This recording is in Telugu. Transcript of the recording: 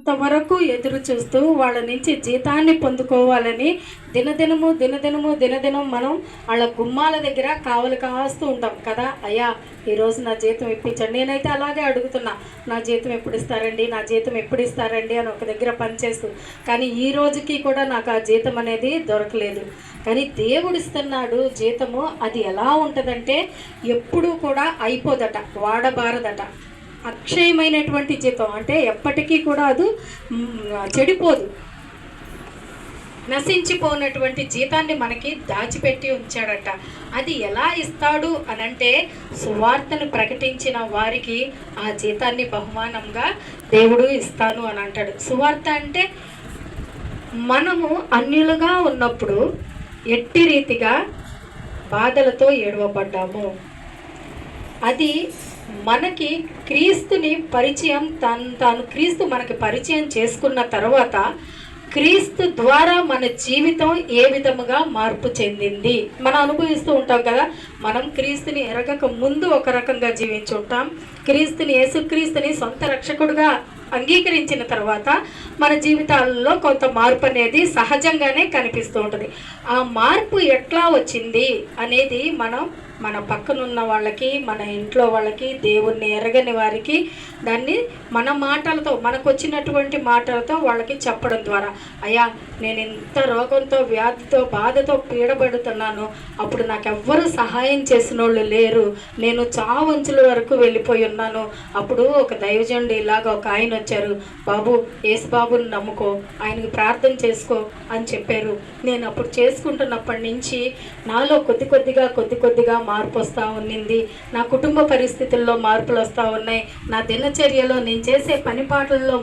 అంతవరకు ఎదురు చూస్తూ వాళ్ళ నుంచి జీతాన్ని పొందుకోవాలని దినదినం మనం వాళ్ళ గుమ్మాల దగ్గర కావలి కాస్తూ ఉంటాం కదా. అయ్యా ఈరోజు నా జీతం ఇప్పించండి. నేనైతే అలాగే అడుగుతున్నా, నా జీతం ఎప్పుడు ఇస్తారండి, నా జీతం ఎప్పుడు ఇస్తారండి అని ఒక దగ్గర పనిచేస్తూ. కానీ ఈ రోజుకి కూడా నాకు ఆ జీతం అనేది దొరకలేదు. కానీ దేవుడు ఇస్తున్నాడు జీతము. అది ఎలా ఉంటుందంటే ఎప్పుడూ కూడా అయిపోదట, వాడబారదట. అక్షయమైనటువంటి జీతం అంటే ఎప్పటికీ కూడా అది చెడిపోదు. నశించిపోయినటువంటి జీతాన్ని మనకి దాచిపెట్టి ఉంచాడట. అది ఎలా ఇస్తాడు అనంటే సువార్తను ప్రకటించిన వారికి ఆ జీతాన్ని బహుమానంగా దేవుడు ఇస్తాను అని అంటాడు. సువార్త అంటే మనము అన్యులుగా ఉన్నప్పుడు ఎట్టి రీతిగా బాధలతో ఏడవబడ్డాము. అది మనకి క్రీస్తుని పరిచయం తాను క్రీస్తు మనకి పరిచయం చేసుకున్న తర్వాత క్రీస్తు ద్వారా మన జీవితం ఏ విధముగా మార్పు చెందింది మనం అనుభవిస్తూ ఉంటాం కదా. మనం క్రీస్తుని ఎరగక ముందు ఒక రకంగా జీవించి ఉంటాం. యేసుక్రీస్తుని సొంత రక్షకుడుగా అంగీకరించిన తర్వాత మన జీవితాల్లో కొంత మార్పు అనేది సహజంగానే కనిపిస్తూ ఉంటుంది. ఆ మార్పు ఎట్లా వచ్చింది అనేది మన పక్కనున్న వాళ్ళకి, మన ఇంట్లో వాళ్ళకి, దేవుణ్ణి ఎరగని వారికి దాన్ని మన మాటలతో, మనకు వచ్చినటువంటి మాటలతో వాళ్ళకి చెప్పడం ద్వారా, అయ్యా నేను ఇంత రోగంతో, వ్యాధితో, బాధతో పీడబడుతున్నాను, అప్పుడు నాకు ఎవ్వరూ సహాయం చేసిన వాళ్ళు లేరు, నేను చావంచుల వరకు వెళ్ళిపోయి ఉన్నాను. అప్పుడు ఒక దైవజనుడు ఇలాగ ఒక ఆయన వచ్చారు, బాబు యేసుబాబుని నమ్ముకో, ఆయనకి ప్రార్థన చేసుకో అని చెప్పారు. నేను అప్పుడు చేసుకుంటున్నప్పటి నుంచి నాలో కొద్ది కొద్దిగా మార్పు వస్తూ ఉన్నింది. నా కుటుంబ పరిస్థితుల్లో మార్పులు వస్తూ ఉన్నాయి. నా దినచర్యలో నేను చేసే పని పాటల్లో